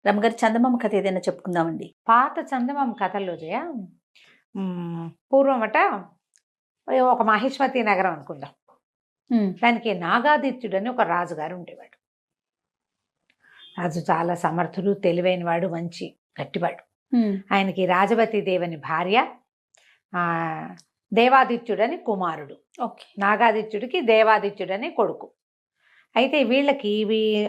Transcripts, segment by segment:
రమ్మగారి చందమామ కథ ఏదైనా చెప్పుకుందామండి. పాత చందమామ కథల్లో జయ పూర్వమట ఒక మహిష్మతి నగరం అనుకుందాం. దానికి నాగాదిత్యుడని ఒక రాజుగారు ఉండేవాడు. రాజు చాలా సమర్థుడు, తెలివైనవాడు, మంచి గట్టివాడు. ఆయనకి రాజవతి దేవని భార్య, దేవాదిత్యుడని కుమారుడు. నాగాదిత్యుడికి దేవాదిత్యుడని కొడుకు. అయితే వీళ్ళకి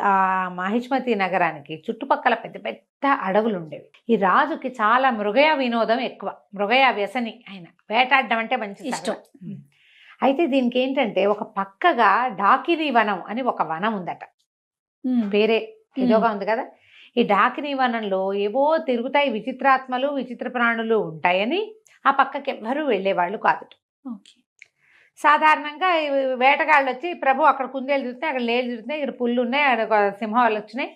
ఆ మహిష్మతి నగరానికి చుట్టుపక్కల పెద్ద పెద్ద అడవులు ఉండేవి. ఈ రాజుకి చాలా మృగయ వినోదం ఎక్కువ, మృగయ వ్యసని. ఆయన వేటాడడం అంటే మంచి ఇష్టం. అయితే దీనికి ఏంటంటే ఒక పక్కగా డాకినీ వనం అని ఒక వనం ఉందట. పేరే ఏదోగా ఉంది కదా. ఈ డాకినీ వనంలో ఏవో తిరుగుతాయి విచిత్రాత్మలు, విచిత్ర ప్రాణులు ఉంటాయని ఆ పక్కకి ఎవ్వరూ వెళ్ళేవాళ్ళు కాదు. సాధారణంగా వేటగాళ్ళు వచ్చి ప్రభు అక్కడ కుందేలు తిరుగుతున్నాయి, అక్కడ లేళ్ళు తిరుగుతున్నాయి, ఇక్కడ పుల్లు ఉన్నాయి, అక్కడ సింహాలు వచ్చినాయి,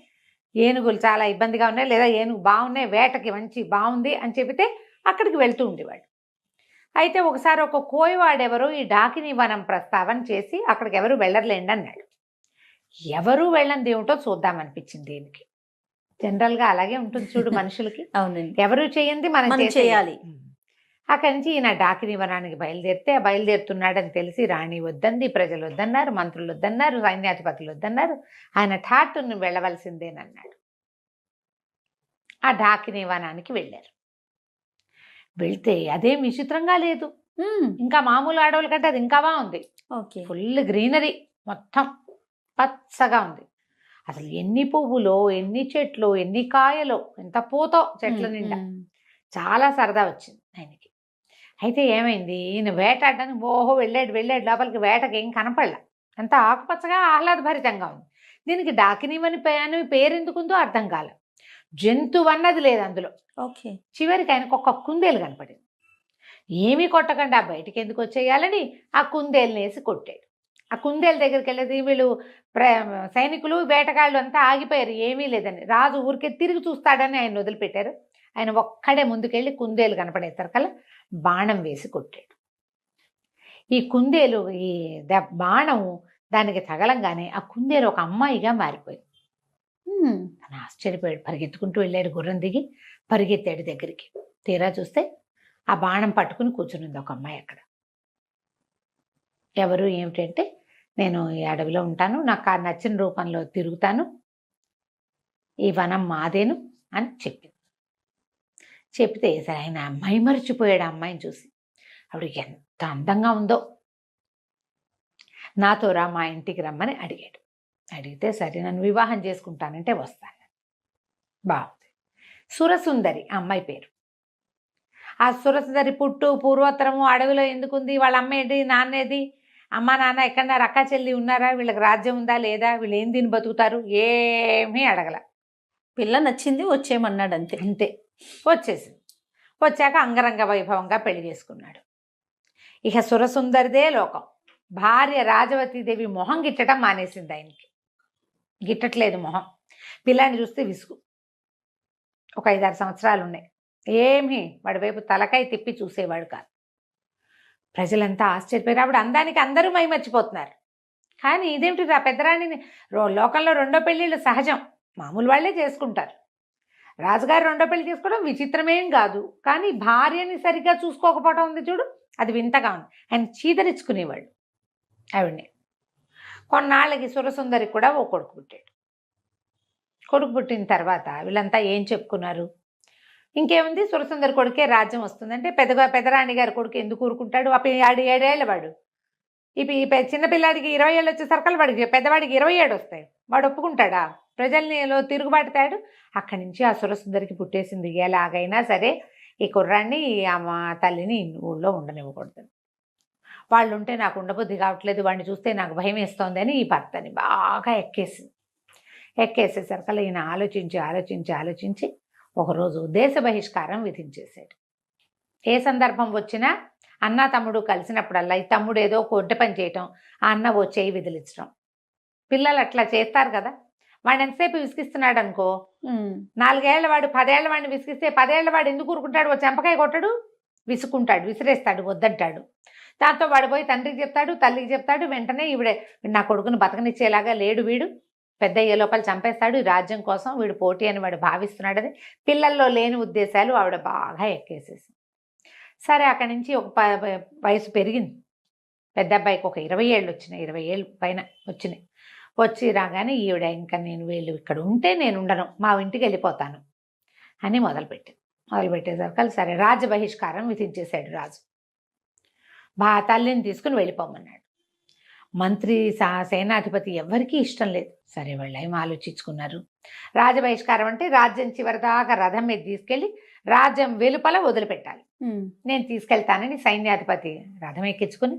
ఏనుగులు చాలా ఇబ్బందిగా ఉన్నాయి, లేదా ఏనుగు బాగున్నాయి, వేటకి మంచి బాగుంది అని చెబితే అక్కడికి వెళ్తూ ఉండేవాడు. అయితే ఒకసారి ఒక కోయవాడెవరో ఈ డాకినీ వనం ప్రస్తావన చేసి అక్కడికి ఎవరు వెళ్ళర్లేండి అన్నాడు. ఎవరు వెళ్ళని దేవుటో చూద్దామనిపించింది దీనికి. జనరల్గా అలాగే ఉంటుంది చూడు మనుషులకి. అవునండి, ఎవరు చేయండి మనం చేయాలి. అక్కడి నుంచి ఈయన డాకినీ వనానికి బయలుదేరితే బయలుదేరుతున్నాడని తెలిసి రాణి వద్దంది, ప్రజలు వద్దన్నారు, మంత్రులు వద్దన్నారు, సైన్యాధిపతులు వద్దన్నారు. ఆయన ఠాట్టును వెళ్ళవలసిందేనన్నాడు. ఆ డాకినీ వనానికి వెళ్ళారు. వెళ్తే అదేం విచిత్రంగా లేదు, ఇంకా మామూలు అడవుల కంటే అది ఇంకా బాగుంది. ఫుల్ గ్రీనరీ, మొత్తం పచ్చగా ఉంది. అసలు ఎన్ని పువ్వులో, ఎన్ని చెట్లు, ఎన్ని కాయలో, ఎంత పూతో చెట్ల నిండా. చాలా సరదా వచ్చింది ఆయనకి. అయితే ఏమైంది, ఈయన వేటాడడానికి వెళ్ళాడు లోపలికి. వేటకి ఏం కనపడలా, అంత ఆకుపచ్చగా ఆహ్లాదభరితంగా ఉంది. దీనికి డాకినీవని పేరు ఎందుకుందో అర్థం కాల. జంతువు అన్నది లేదు అందులో. చివరికి ఆయనకు ఒక కుందేలు కనపడింది. ఏమీ కొట్టకుండా బయటికి ఎందుకు వచ్చేయాలని ఆ కుందేలుని వేసి కొట్టాడు. ఆ కుందేలు దగ్గరికి వెళ్ళేది వీళ్ళు సైనికులు, వేటగాళ్ళు అంతా ఆగిపోయారు, ఏమీ లేదని. రాజు ఊరికే తిరిగి చూస్తాడని ఆయన వదిలిపెట్టారు. ఆయన ఒక్కడే ముందుకెళ్ళి కుందేలు కనపడేసరికల్లా బాణం వేసి కొట్టాడు. ఈ కుందేలు ఈ బాణం దానికి తగలంగానే ఆ కుందేలు ఒక అమ్మాయిగా మారిపోయింది. తను ఆశ్చర్యపోయాడు. పరిగెత్తుకుంటూ వెళ్ళాడు, గుర్రం దిగి పరిగెత్తాడు దగ్గరికి. తీరా చూస్తే ఆ బాణం పట్టుకుని కూర్చునింది ఒక అమ్మాయి అక్కడ. ఎవరు ఏమిటంటే, నేను ఈ అడవిలో ఉంటాను, నాకు నచ్చిన రూపంలో తిరుగుతాను, ఈ వనం మాదేను అని చెప్పింది. చెప్తే సరే ఆయన మైమరిచిపోయాడు. ఆ అమ్మాయిని చూసి ఆవిడ ఎంత అందంగా ఉందో, నాతో రా మా ఇంటికి రమ్మని అడిగాడు. అడిగితే సరే నన్ను వివాహం చేసుకుంటానంటే వస్తాను. బాగుంది. సురసుందరి ఆ అమ్మాయి పేరు. ఆ సురసుందరి పుట్టు పూర్వోత్తరము అడవిలో ఎందుకుంది, వాళ్ళ అమ్మ ఏంటి, నాన్నేది, అమ్మ నాన్న ఎక్కడన్నారు, అక్క చెల్లి ఉన్నారా, వీళ్ళకి రాజ్యం ఉందా లేదా, వీళ్ళు ఏం తిని బతుకుతారు, ఏమీ అడగల. పిల్ల నచ్చింది, వచ్చేయమన్నాడు, అంతే. అంతే, వచ్చేసింది. వచ్చాక అంగరంగ వైభవంగా పెళ్లి చేసుకున్నాడు. ఇక సురసుందరిదే లోకం. భార్య రాజవతీదేవి మొహం గిట్టడం మానేసింది. ఆయనకి గిట్టట్లేదు మొహం. పిల్లాన్ని చూస్తే విసుగు. ఒక 5-6 సంవత్సరాలు ఉన్నాయి. ఏమీ వాడి వైపు తలకాయ తిప్పి చూసేవాడు కాదు. ప్రజలంతా ఆశ్చర్యపోయారు. ఆవిడ అందానికి అందరూ మైమర్చిపోతున్నారు. కానీ ఇదేమిటి, ఆ పెద్దరాణిని లోకంలో 2వ పెళ్ళిళ్ళు సహజం, మామూలు వాళ్ళే చేసుకుంటారు. రాజుగారు 2వ పెళ్లి చేసుకోవడం విచిత్రమేం కాదు. కానీ భార్యని సరిగ్గా చూసుకోకపోవడం ఉంది చూడు, అది వింతగా ఉంది. ఆయన చీదరించుకునేవాళ్ళు ఆవిడ్ని. కొన్నాళ్ళకి సురసుందరికి కూడా ఓ కొడుకు పుట్టాడు. కొడుకు పుట్టిన తర్వాత వీళ్ళంతా ఏం చెప్పుకున్నారు, ఇంకేముంది, సురసుందరి కొడుకే రాజ్యం వస్తుందంటే పెద్దరాణి గారి కొడుకు ఎందుకు ఊరుకుంటాడు. 7 ఏళ్ళ వాడు. ఇప్పుడు చిన్నపిల్లాడికి 20 ఏళ్ళు వచ్చేసరికి వాడికి పెద్దవాడికి 27 వస్తాయి. వాడు ఒప్పుకుంటాడా? ప్రజల్నిలో తిరుగుబాటుతాడు. అక్కడి నుంచి ఆ సురసుందరికి పుట్టేసింది, ఎలాగైనా సరే ఈ కుర్రాన్ని అమ్మ తల్లిని ఊళ్ళో ఉండనివ్వకూడదు, వాళ్ళు ఉంటే నాకు ఉండబుద్ధి కావట్లేదు, వాడిని చూస్తే నాకు భయం వేస్తోంది అని ఈ భర్తని బాగా ఎక్కేసేసరికల్లా ఈయన ఆలోచించి ఒకరోజు దేశ బహిష్కారం విధించేశాడు. ఏ సందర్భం వచ్చినా అన్న తమ్ముడు కలిసినప్పుడల్లా ఈ తమ్ముడు ఏదో కొడ్డ పని చేయటం, ఆ అన్న ఓ చేయి విదిలించడం. పిల్లలు అట్లా చేస్తారు కదా. వాడు ఎంతసేపు విసిగిస్తున్నాడు అనుకో, 4 ఏళ్ల వాడు 10 ఏళ్ల వాడిని విసిగిస్తే 10 ఏళ్ల వాడు ఎందుకు ఊరుకుంటాడు, ఓ చెంపకాయ కొట్టడు, విసుకుంటాడు, విసిరేస్తాడు, వద్దంటాడు. దాంతో వాడు పోయి తండ్రికి చెప్తాడు, తల్లికి చెప్తాడు. వెంటనే ఈవిడే నా కొడుకుని బతకనిచ్చేలాగా లేడు వీడు, పెద్ద అయ్యే లోపల చంపేస్తాడు, ఈ రాజ్యం కోసం వీడు పోటీ అని వాడు భావిస్తున్నాడని పిల్లల్లో లేని ఉద్దేశాలు ఆవిడ బాగా ఎక్కేసేసి. సరే అక్కడి నుంచి ఒక వయసు పెరిగింది. పెద్ద అబ్బాయికి ఒక 20 ఏళ్ళు వచ్చినాయి, 20 ఏళ్ళు పైన వచ్చినాయి. వచ్చి రాగానే ఈవిడ ఇంకా నేను వీళ్ళు ఇక్కడ ఉంటే నేను ఉండను, మా ఇంటికి వెళ్ళిపోతాను అని మొదలుపెట్టేసరికి సరే రాజ్య బహిష్కారం విధించేశాడు రాజు. తల్లిని తీసుకుని వెళ్ళిపోమన్నాడు. మంత్రి సేనాధిపతి ఎవరికీ ఇష్టం లేదు. సరే వాళ్ళు ఏం ఆలోచించుకున్నారు, రాజబహిష్కారం అంటే రాజ్యం చివరిదాకా రథం మీద తీసుకెళ్ళి రాజ్యం వెలుపల వదిలిపెట్టాలి, నేను తీసుకెళ్తానని సైన్యాధిపతి రథం ఎక్కించుకుని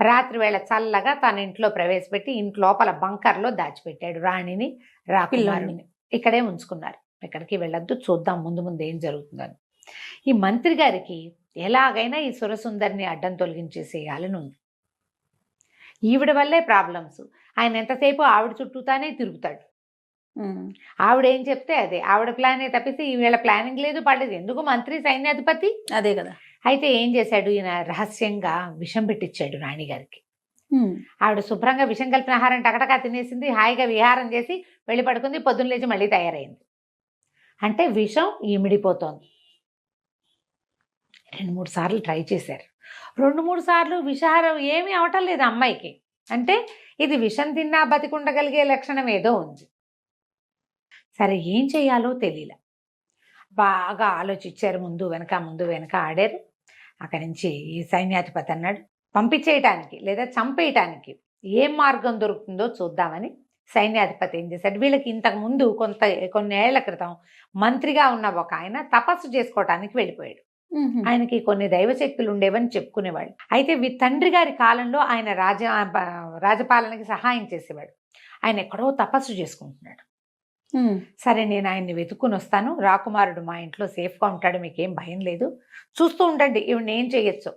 రాత్రి వేళ చల్లగా తన ఇంట్లో ప్రవేశపెట్టి ఇంట్లోపల బంకర్లో దాచిపెట్టాడు రాణిని, రాకుమారుని. ఇక్కడే ఉంచుకున్నారు, ఎక్కడికి వెళ్ళొద్దు, చూద్దాం ముందు ముందు ఏం జరుగుతుందని. ఈ మంత్రి గారికి ఎలాగైనా ఈ సురసుందరిని అడ్డం తొలగించేసేయాలని ఉంది. ఈవిడ వల్లే ప్రాబ్లమ్స్. ఆయన ఎంతసేపు ఆవిడ చుట్టూతానే తిరుగుతాడు. ఆవిడ ఏం చెప్తే అదే, ఆవిడ ప్లానే తప్పిస్తే ఈవేళ ప్లానింగ్ లేదు పడలేదు. ఎందుకు మంత్రి సైన్యాధిపతి అదే కదా. అయితే ఏం చేశాడు ఈయన, రహస్యంగా విషం పెట్టించాడు రాణిగారికి. ఆవిడ శుభ్రంగా విషం కలిపిన ఆహారం టకటకా తినేసింది, హాయిగా విహారం చేసి వెళ్ళి పడుకుంది. పొద్దున్న లేచి మళ్ళీ తయారైంది. అంటే విషం ఇమిడిపోతోంది. 2-3 సార్లు ట్రై చేశారు. 2-3 సార్లు విషాహారం ఏమీ అవటం లేదు అమ్మాయికి. అంటే ఇది విషం తిన్నా బతికుండగలిగే లక్షణం ఏదో ఉంది. సరే ఏం చేయాలో తెలియలే. బాగా ఆలోచించారు, ముందు వెనక ఆడారు. అక్కడి నుంచి ఈ సైన్యాధిపతి అన్నాడు, పంపించేయటానికి లేదా చంపేయటానికి ఏం మార్గం దొరుకుతుందో చూద్దామని సైన్యాధిపతి ఏం చేశాడు, వీళ్ళకి ఇంతకు ముందు కొన్ని ఏళ్ల క్రితం మంత్రిగా ఉన్న ఒక ఆయన తపస్సు చేసుకోవటానికి వెళ్ళిపోయాడు. ఆయనకి కొన్ని దైవశక్తులు ఉండేవని చెప్పుకునేవాడు. అయితే తండ్రి గారి కాలంలో ఆయన రాజపాలనకి సహాయం చేసేవాడు. ఆయన ఎక్కడో తపస్సు చేసుకుంటున్నాడు. సరే నేను ఆయన్ని వెతుక్కుని వస్తాను, రాకుమారుడు మా ఇంట్లో సేఫ్గా ఉంటాడు, మీకేం భయం లేదు, చూస్తూ ఉండండి ఈవిడ ఏం చేయొచ్చు.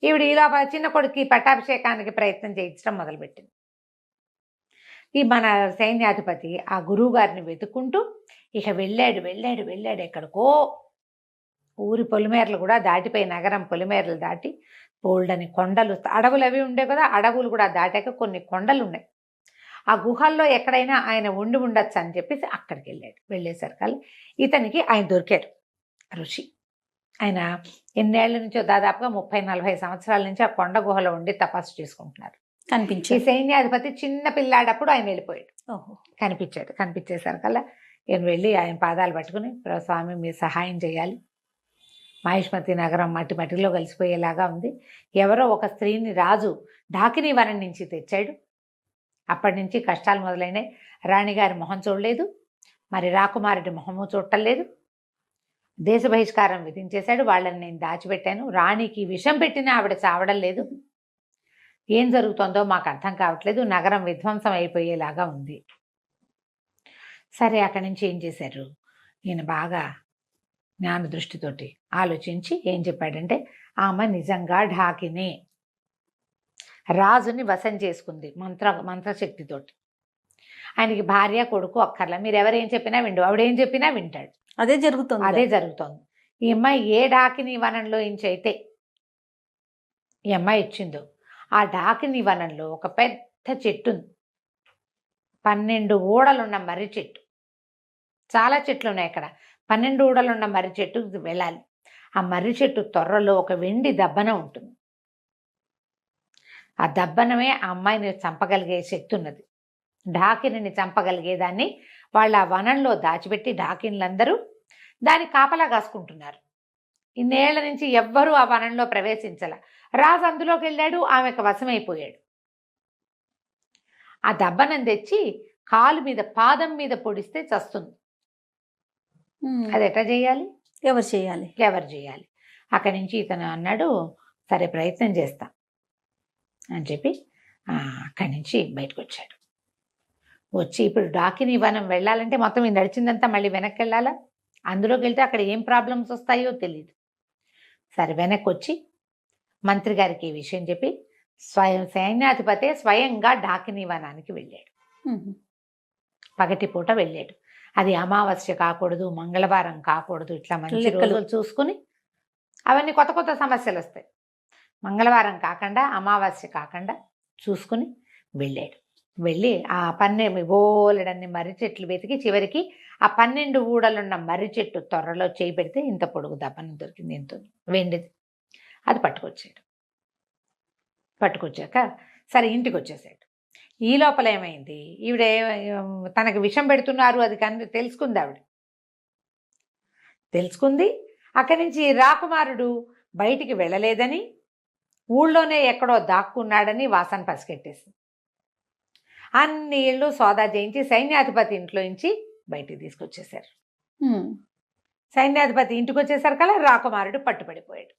ఈవిడ ఈ లోపల చిన్న కొడుకు పట్టాభిషేకానికి ప్రయత్నం చేయించడం మొదలుపెట్టింది. ఈ మన సైన్యాధిపతి ఆ గురువు గారిని వెతుక్కుంటూ ఇక వెళ్ళాడు ఎక్కడికో. ఊరి పొలిమేరలు కూడా దాటిపోయి నగరం పొలిమేరలు దాటి బోల్డని కొండలు, అడవులు అవి ఉండే కదా, అడవులు కూడా దాటాక కొన్ని కొండలు ఉన్నాయి. ఆ గుహల్లో ఎక్కడైనా ఆయన ఉండొచ్చు అని చెప్పేసి అక్కడికి వెళ్ళేసరికి ఇతనికి ఆయన దొరికారు, ఋషి. ఆయన ఎన్నేళ్ల నుంచో దాదాపుగా 30-40 సంవత్సరాల నుంచి ఆ కొండ గుహలో ఉండి తపస్సు చేసుకుంటున్నారు. ఈ సైన్యాధిపతి చిన్న పిల్లాడప్పుడు ఆయన వెళ్ళిపోయాడు. కనిపించేసరికల్లా నేను వెళ్ళి ఆయన పాదాలు పట్టుకుని, స్వామి మీరు సహాయం చేయాలి, మహిష్మతి నగరం మట్టిలో కలిసిపోయేలాగా ఉంది. ఎవరో ఒక స్త్రీని రాజు ఢాకినీ వనం నుంచి తెచ్చాడు. అప్పటి నుంచి కష్టాలు మొదలైనాయి. రాణిగారి మొహం చూడలేదు, మరి రాకుమారుడి మొహము చూడలేదు. దేశ బహిష్కారం విధించేశాడు. వాళ్ళని నేను దాచిపెట్టాను. రాణికి విషం పెట్టినా ఆవిడ చావడం లేదు. ఏం జరుగుతుందో మాకు అర్థం కావట్లేదు. నగరం విధ్వంసం అయిపోయేలాగా ఉంది. సరే అక్కడి నుంచి ఏం చేశారు, ఈయన బాగా జ్ఞాన దృష్టితోటి ఆలోచించి ఏం చెప్పాడంటే, ఆమె నిజంగా ఢాకిని రాజుని వశం చేసుకుంది మంత్రశక్తితోటి. ఆయనకి భార్య కొడుకు అక్కర్లా, మీరు ఎవరేం చెప్పినా విండు, ఆవిడేం చెప్పినా వింటాడు. అదే జరుగుతోంది. ఈ అమ్మాయి ఏ డాకిని వనంలో అయితే ఈ అమ్మాయి ఇచ్చిందో ఆ డాకిని వనంలో ఒక పెద్ద చెట్టు ఉంది. 12 ఊడలున్న మర్రి చెట్టు. చాలా చెట్లు ఉన్నాయి అక్కడ. 12 ఊడలున్న మర్రి చెట్టుకు వెళ్ళాలి. ఆ మర్రి చెట్టు తొర్రలో ఒక వెండి దబ్బన ఉంటుంది. ఆ దబ్బనమే ఆ అమ్మాయిని చంపగలిగే శక్తి ఉన్నది. డాకిని చంపగలిగేదాన్ని వాళ్ళ ఆ వనంలో దాచిపెట్టి డాకిన్లందరూ దాన్ని కాపలా కాసుకుంటున్నారు. ఇన్నేళ్ల నుంచి ఎవ్వరూ ఆ వనంలో ప్రవేశించాల. రాజు అందులోకి వెళ్ళాడు, ఆమెకు వశమైపోయాడు. ఆ దబ్బనం తెచ్చి కాలు మీద పాదం మీద పొడిస్తే చస్తుంది. అది ఎట్లా చేయాలి, ఎవరు చేయాలి? అక్కడి నుంచి ఇతను అన్నాడు, సరే ప్రయత్నం చేస్తా అని చెప్పి అక్కడి నుంచి బయటకు వచ్చాడు. వచ్చి ఇప్పుడు డాకిని వనం వెళ్ళాలంటే మొత్తం ఈ నడిచిందంతా మళ్ళీ వెనక్కి వెళ్ళాలా, అందులోకి వెళ్తే అక్కడ ఏం ప్రాబ్లమ్స్ వస్తాయో తెలియదు. సరే వెనక్కి వచ్చి మంత్రి గారికి ఈ విషయం చెప్పి సైన్యాధిపతి స్వయంగా డాకిని వనానికి వెళ్ళాడు. పగటిపూట వెళ్ళాడు. అది అమావాస్య కాకూడదు, మంగళవారం కాకూడదు, ఇట్లా మంచి రోజులు చూసుకుని. అవన్నీ కొత్త కొత్త సమస్యలు వస్తాయి. మంగళవారం కాకుండా అమావాస్య కాకుండా చూసుకుని వెళ్ళాడు. వెళ్ళి ఆ బోలెడన్ని మర్రి చెట్లు వెతికి చివరికి ఆ 12 ఊడలున్న మర్రి చెట్టు త్వరలో చేయి పెడితే ఇంత పొడుగు దప్పనం దొరికింది, ఇంత వెండిది. అది పట్టుకొచ్చాక సరే ఇంటికి వచ్చేసాడు. ఈ లోపల ఏమైంది, ఈవిడ తనకు విషం పెడుతున్నారు అది కానీ తెలుసుకుంది ఆవిడ. తెలుసుకుంది. అక్కడి నుంచి రాకుమారుడు బయటికి వెళ్ళలేదని, ఊళ్ళోనే ఎక్కడో దాక్కున్నాడని వాసన పసిగట్టేసింది. అన్ని ఇళ్ళు సోదా చేయించి సైన్యాధిపతి ఇంట్లో నుంచి బయటికి తీసుకొచ్చేశారు. సైన్యాధిపతి ఇంటికి వచ్చేసరి కల్లా రాకుమారుడు పట్టుపడిపోయాడు.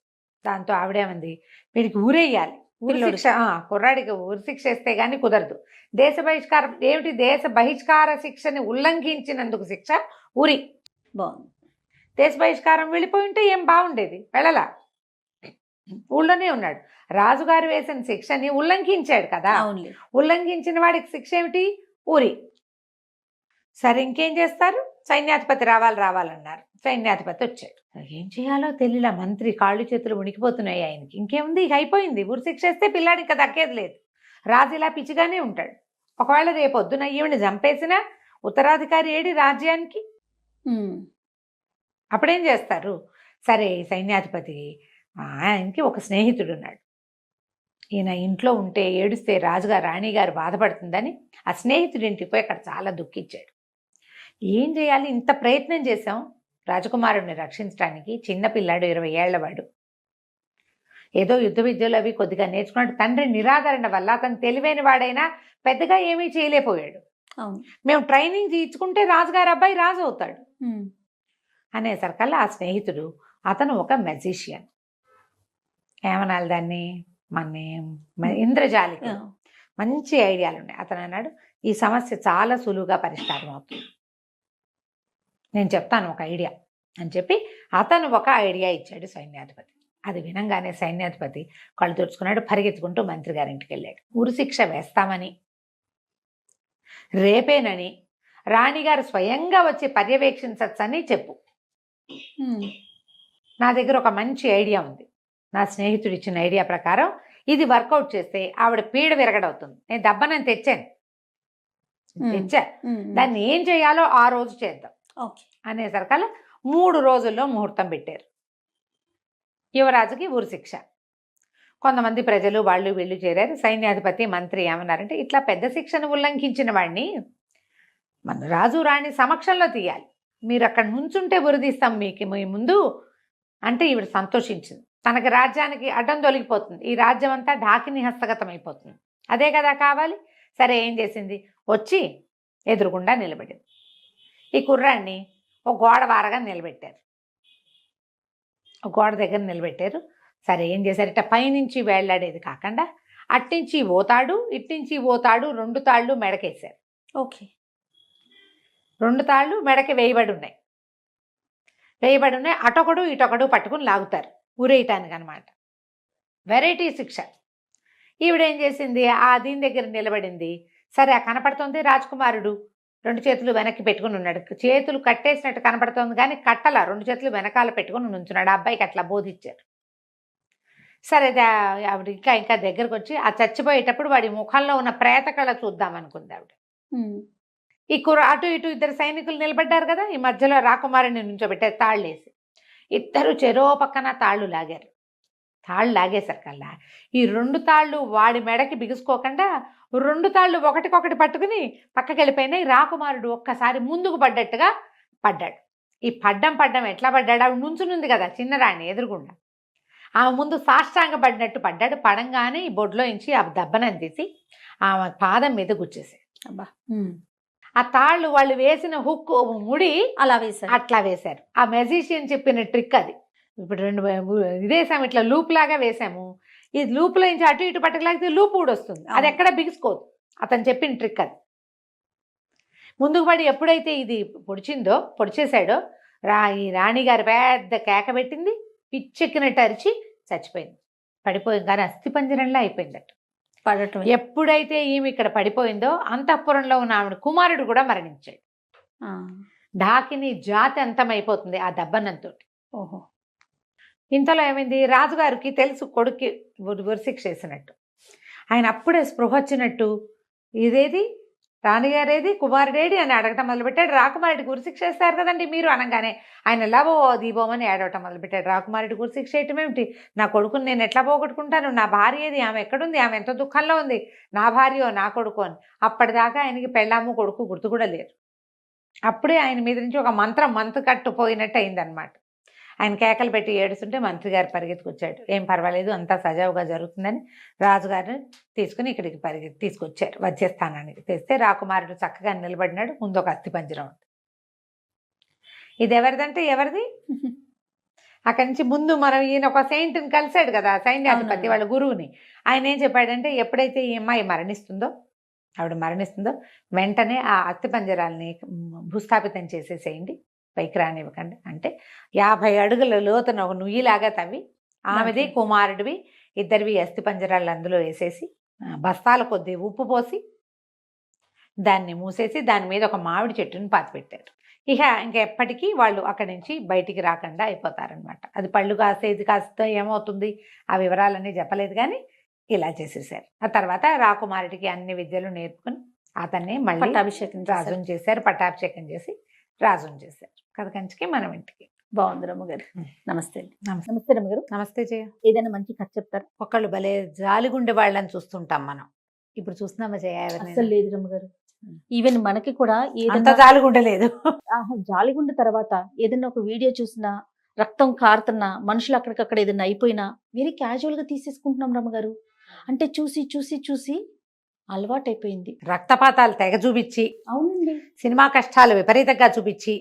దాంతో ఆవిడేమంది, వీడికి ఊరేయాలి, ఊరి శిక్ష, కుర్రాడికి ఊరి శిక్ష ఇస్తే గానీ కుదరదు. దేశ బహిష్కారం ఏమిటి, దేశ బహిష్కార శిక్షని ఉల్లంఘించినందుకు శిక్ష ఊరి. బాగుంది. దేశ బహిష్కారం వెళ్ళిపోయి ఉంటే ఏం బాగుండేది, వెళ్ళలా, ఊళ్ళోనే ఉన్నాడు. రాజుగారు వేసిన శిక్షని ఉల్లంఘించాడు కదా, ఉల్లంఘించిన వాడికి శిక్ష ఏమిటి, ఊరి. సరే ఇంకేం చేస్తారు, సైన్యాధిపతి రావాలన్నారు. సైన్యాధిపతి వచ్చాడు. ఏం చేయాలో తెలియలా, మంత్రి కాళ్ళు చేతులు ఉనికిపోతున్నాయి ఆయనకి. ఇంకేముంది, ఇక అయిపోయింది, ఊరి శిక్ష వేస్తే పిల్లాడి ఇంకా దక్కేది లేదు. రాజు ఇలా పిచ్చిగానే ఉంటాడు. ఒకవేళ రేపొద్దున ఈవిని చంపేసిన ఉత్తరాధికారి ఏడి రాజ్యానికి, అప్పుడేం చేస్తారు. సరే సైన్యాధిపతి ఆయనకి ఒక స్నేహితుడు ఉన్నాడు. ఈయన ఇంట్లో ఉంటే ఏడుస్తే రాజుగారు రాణిగారు బాధపడుతుందని ఆ స్నేహితుడి ఇంటికి పోయి అక్కడ చాలా దుఃఖించాడు. ఏం చేయాలి, ఇంత ప్రయత్నం చేశాం రాజకుమారుడిని రక్షించడానికి, చిన్నపిల్లాడు 20 ఏళ్లవాడు, ఏదో యుద్ధ విద్యలు అవి కొద్దిగా నేర్చుకున్నాడు. తండ్రి నిరాదరణ వల్ల అతను తెలివైన వాడైనా పెద్దగా ఏమీ చేయలేకపోయాడు. మేము ట్రైనింగ్ తీర్చుకుంటే రాజుగారు అబ్బాయి రాజు అవుతాడు అనేసరికల్లా ఆ స్నేహితుడు, అతను ఒక మెజిషియన్, ఏమనాలి దాన్ని, ఇంద్రజాలిక, మంచి ఐడియాలు ఉన్నాయి. అతను అన్నాడు, ఈ సమస్య చాలా సులువుగా పరిష్కారం అవుతుంది, నేను చెప్తాను ఒక ఐడియా అని చెప్పి అతను ఒక ఐడియా ఇచ్చాడు సైన్యాధిపతి. అది వినంగానే సైన్యాధిపతి కళ్ళు తుడుచుకున్నాడు, పరిగెత్తుకుంటూ మంత్రి గారింటికి వెళ్ళాడు. ఉరి శిక్ష వేస్తామని, రేపేనని రాణిగారు స్వయంగా వచ్చి పర్యవేక్షించచ్చని చెప్పు. నా దగ్గర ఒక మంచి ఐడియా ఉంది, నా స్నేహితుడు ఇచ్చిన ఐడియా ప్రకారం ఇది వర్కౌట్ చేస్తే ఆవిడ పీడ విరగడవుతుంది. నేను దబ్బనని తెచ్చా, దాన్ని ఏం చేయాలో ఆ రోజు చేద్దాం అనేసరికల్లా 3 రోజుల్లో ముహూర్తం పెట్టారు. యువరాజుకి ఊరి శిక్ష. కొంతమంది ప్రజలు వాళ్ళు వీళ్ళు చేరారు. సైన్యాధిపతి మంత్రి ఏమన్నారంటే, ఇట్లా పెద్ద శిక్షను ఉల్లంఘించిన వాడిని మన రాజు రాణి సమక్షంలో తీయాలి, మీరు అక్కడ నుంచుంటే ఉరిదీస్తాం మీకు మీ ముందు అంటే ఈవిడ సంతోషించింది. తనకి రాజ్యానికి అడ్డం తొలగిపోతుంది, ఈ రాజ్యం అంతా ఢాకిని హస్తగతం అయిపోతుంది, అదే కదా కావాలి. సరే ఏం చేసింది, వచ్చి ఎదురుగుండా నిలబడింది. ఈ కుర్రాన్ని ఒక గోడ వారగా నిలబెట్టారు, ఒక గోడ దగ్గర నిలబెట్టారు. సరే ఏం చేశారు, ఇట్లా పైనుంచి వేళ్లాడేది కాకుండా అట్నుంచి పోతాడు ఇట్నుంచి పోతాడు, 2 తాళ్ళు మెడకేశారు. ఓకే, 2 తాళ్ళు మెడకి వేయబడి ఉన్నాయి. అటొకడు ఇటొకడు పట్టుకుని లాగుతారు ఊరేయటానికి అనమాట. వెరైటీ శిక్ష. ఈవిడేం చేసింది, దీని దగ్గర నిలబడింది. సరే కనపడుతుంది రాజకుమారుడు 2 చేతులు వెనక్కి పెట్టుకుని ఉన్నాడు, చేతులు కట్టేసినట్టు కనపడుతుంది కానీ కట్టల, 2 చేతులు వెనకాల పెట్టుకుని నుంచున్నాడు. ఆ అబ్బాయికి అట్లా బోధించారు. సరే ఆవిడ ఇంకా దగ్గరకు వచ్చి ఆ చచ్చిపోయేటప్పుడు వాడి ముఖంలో ఉన్న ప్రేత కళ చూద్దాం అనుకుంది ఆవిడ. ఈ అటు ఇటు 2 సైనికులు నిలబడ్డారు కదా, ఈ మధ్యలో రాకుమారుని నుంచోబెట్టారు తాళ్ళేసి. ఇద్దరు చెరో పక్కన తాళ్ళు లాగారు. తాళ్ళు లాగేసరికల్లా ఈ 2 తాళ్ళు వాడి మెడకి బిగుసుకోకుండా 2 తాళ్ళు ఒకటికొకటి పట్టుకుని పక్కకి వెళ్ళిపోయినాయి. రాకుమారుడు ఒక్కసారి ముందుకు పడ్డట్టుగా పడ్డాడు. ఈ పడ్డం ఎట్లా పడ్డాడు, ఆవిడ నుంచునుంది కదా చిన్నరాణి ఎదురుగుండా, ఆమె ముందు సాష్టాంగ పడినట్టు పడ్డాడు. పడంగానే ఈ బొడ్లో నుంచి ఆ దెబ్బనం తీసి ఆమె పాదం మీద గుచ్చేసాడు. అబ్బా, ఆ తాళ్ళు వాళ్ళు వేసిన హుక్ ముడి అట్లా వేశారు. ఆ మెజిషియన్ చెప్పిన ట్రిక్ అది. ఇప్పుడు 2 ఇదేసాము, ఇట్లా లూప్ లాగా వేసాము. ఈ లూప్లో నుంచి అటు ఇటు పట్టకలాగితే లూప్ ఊడొస్తుంది, అది ఎక్కడ బిగుసుకోదు. అతను చెప్పిన ట్రిక్ అది. ముందుకు పడి ఎప్పుడైతే ఇది పొడిచేశాడో ఈ రాణిగారు పెద్ద కేక పెట్టింది, పిచ్చెక్కినట్టు అరిచి చచ్చిపోయింది. పడిపోయింది కానీ అస్థిపంజరంలా అయిపోయిందట పడటం. ఎప్పుడైతే ఈమె ఇక్కడ పడిపోయిందో అంతఃపురంలో ఉన్న ఆవిడ కుమారుడు కూడా మరణించాడు. ఢాకిని జాతి అంతమైపోతుంది ఆ దెబ్బనంతో. ఓహో, ఇంతలో ఏమైంది, రాజుగారికి తెలుసు కొడుక్కి ఉరిశిక్ష వేసినట్టు. ఆయన అప్పుడే స్పృహ వచ్చినట్టు ఇదేది రాణిగారేది కుమారుడేడి అని అడగటం మొదలుపెట్టాడు. రాకుమారుడికి ఉరిశిక్ష వేస్తారు కదండి మీరు అనగానే ఆయన ఎలా దీపోమని ఏడవటం మొదలుపెట్టాడు. రాకుమారుడికి ఉరిశిక్ష వేయటం ఏమిటి, నా కొడుకుని నేను ఎట్లా పోగొట్టుకుంటాను, నా భార్య ఏది, ఆమె ఎక్కడుంది, ఆమె ఎంత దుఃఖంలో ఉంది, నా భార్యో నా కొడుకు అని. అప్పటిదాకా ఆయనకి పెళ్ళాము కొడుకు గుర్తు కూడా లేరు. అప్పుడే ఆయన మీద నుంచి ఒక మంత్రం కట్టుపోయినట్టు అయిందనమాట. ఆయన కేకలు పెట్టి ఏడుస్తుంటే మంత్రి గారు పరిగెత్తుకొచ్చాడు. ఏం పర్వాలేదు, అంతా సజావుగా జరుగుతుందని రాజుగారిని తీసుకుని ఇక్కడికి తీసుకొచ్చారు వధ్యస్థానానికి. తెస్తే రాకుమారుడు చక్కగా నిలబడినాడు. ముందు ఒక అస్థిపంజరం ఉంది. ఇది ఎవరిదంటే ఎవరిది? అక్కడి నుంచి ముందు మనం ఈయన ఒక సెయింట్ని కలిశాడు కదా, సైన్యాధిపతి వాళ్ళ గురువుని. ఆయన ఏం చెప్పాడంటే ఎప్పుడైతే ఈ అమ్మాయి ఆవిడ మరణిస్తుందో వెంటనే ఆ అస్థిపంజరాల్ని భూస్థాపితం చేసేసేయండి, పైకి రానివ్వకండి. అంటే 50 అడుగుల లోతున ఒక నుయ్యిలాగా తవ్వి ఆమెది కుమారుడివి ఇద్దరివి అస్థిపంజరాలు అందులో వేసేసి బస్తాల కొద్దీ ఉప్పు పోసి దాన్ని మూసేసి దాని మీద ఒక మామిడి చెట్టుని పాతిపెట్టారు. ఇంకెప్పటికీ వాళ్ళు అక్కడి నుంచి బయటికి రాకుండా అయిపోతారనమాట. అది పళ్ళు కాసేది కాస్త ఏమవుతుంది ఆ వివరాలన్నీ చెప్పలేదు, కానీ ఇలా చేసేసారు. ఆ తర్వాత రాకుమారుడికి అన్ని విద్యలు నేర్పుకుని అతన్ని మళ్ళీ పట్టాభిషేకం రాజుని చేశారు. పట్టాభిషేకం చేసి రాజుని చేశారు. కథ కంచికి మనం ఇంటికి. బాగుంది రమ్మగారు. నమస్తే అండి. నమస్తే. నమస్తే రమ్మగారు. నమస్తే జయ. ఏదైనా మంచి కథ చెప్తారా? ఒకళ్ళు భలే జాలిగుండే వాళ్ళని చూస్తుంటాం మనం. ఇప్పుడు చూస్తున్నామా జయ? అసలు లేదు రమ్మగారు. ఈవెన్ మనకి కూడా అంత ఏదైనా జాలిగుండలేదు. జాలిగుండ తర్వాత ఏదైనా ఒక వీడియో చూసినా, రక్తం కారుతున్నా, మనుషులు అక్కడికక్కడ ఏదైనా అయిపోయినా వెరీ క్యాజువల్ గా తీసేసుకుంటున్నాం రమ్మగారు. అంటే చూసి చూసి చూసి అలవాటైపోయింది. రక్తపాతాలు తెగ చూపించి, అవునండి, సినిమా కష్టాలు విపరీతంగా చూపించి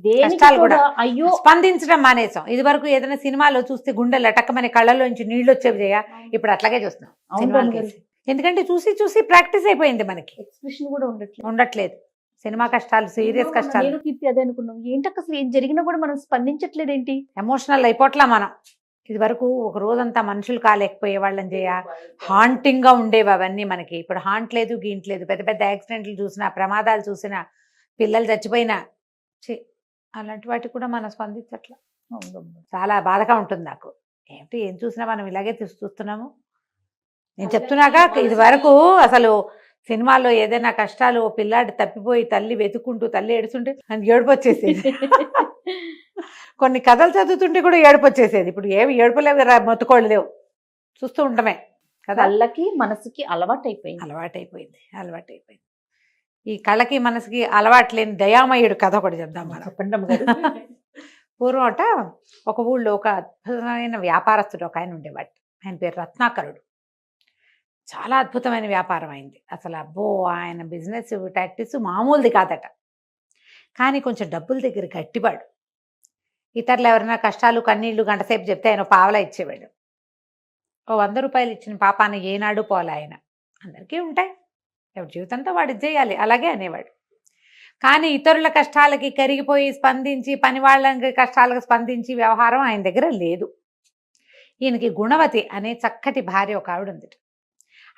దేనికి కష్టాలు కూడా కూడా అయ్యో స్పందించడం మానేసాం. ఇది వరకు ఏదైనా సినిమాలో చూస్తే గుండె లటక్కమని కళ్ళలోంచి నీళ్ళు వచ్చేవి జయ. ఇప్పుడు అట్లాగే చూస్తున్నాం అవును సినిమాలు రమ్మగారు. తీసి. ఎందుకంటే చూసి చూసి ప్రాక్టీస్ అయిపోయింది మనకి. ఎక్స్ప్రెషన్ కూడా ఉండట్లేదు. సినిమా కష్టాలు, సీరియస్ కష్టాలు, నేను కీర్తి అదే అనుకున్నాం. ఏంటక్క అసలు ఏం జరిగినా కూడా మనం స్పందించట్లేదేంటి? ఎమోషనల్ అయిపోట్లా మనం. ఇది వరకు ఒక రోజంతా మనుషులు కాలేకపోయే వాళ్ళని చేయ హాంటింగ్ గా ఉండేవి అవన్నీ మనకి. ఇప్పుడు హాంట్ లేదు, గీంట్ లేదు. పెద్ద పెద్ద యాక్సిడెంట్లు చూసినా, ప్రమాదాలు చూసినా, పిల్లలు చచ్చిపోయినా, అలాంటి వాటికి కూడా మనం స్పందించట్లా. చాలా బాధగా ఉంటుంది నాకు. ఏంటి ఏం చూసినా మనం ఇలాగే చూస్తున్నాము. నేను చెప్తున్నాక ఇది వరకు అసలు సినిమాల్లో ఏదైనా కష్టాలు, ఓ పిల్లాడి తప్పిపోయి తల్లి వెతుక్కుంటూ తల్లి ఏడుస్తుంటే అని ఏడుపు వచ్చేసేది. కొన్ని కథలు చదువుతుంటే కూడా ఏడుపు వచ్చేసేది. ఇప్పుడు ఏమి ఏడుపులేవు, మొత్తుకోళ్ళు లేవు, చూస్తూ ఉండమే కదా. కళ్ళకి మనసుకి అలవాటైపోయింది. ఈ కళ్ళకి మనసుకి అలవాటు లేని దయామయుడు కథ ఒకటి చెప్దాం మనం. చెప్పండి రమ్మగారు. పూర్వం ఒక ఊళ్ళో ఒక అద్భుతమైన వ్యాపారస్తుడు ఒక ఆయన ఉండేవాడు. ఆయన పేరు రత్నాకరుడు. చాలా అద్భుతమైన వ్యాపారం అయింది అసలు. అబ్బో, ఆయన బిజినెస్ టాక్టిక్స్ మామూలుది కాదట. కానీ కొంచెం డబ్బుల దగ్గర గట్టివాడు. ఇతరులు ఎవరైనా కష్టాలు కన్నీళ్లు గంటసేపు చెప్తే ఆయన పావలా ఇచ్చేవాడు. ఓ 100 రూపాయలు ఇచ్చిన పాపాన్ని ఏనాడు పోలే ఆయన. అందరికీ ఉంటాయి, ఎవరి జీవితంతో వాడు చేయాలి, అలాగే అనేవాడు. కానీ ఇతరుల కష్టాలకి కరిగిపోయి స్పందించి, పని వాళ్ళకి కష్టాలకు స్పందించి వ్యవహారం ఆయన దగ్గర లేదు. ఈయనకి గుణవతి అనే చక్కటి భార్య ఒక ఆవిడ ఉంది.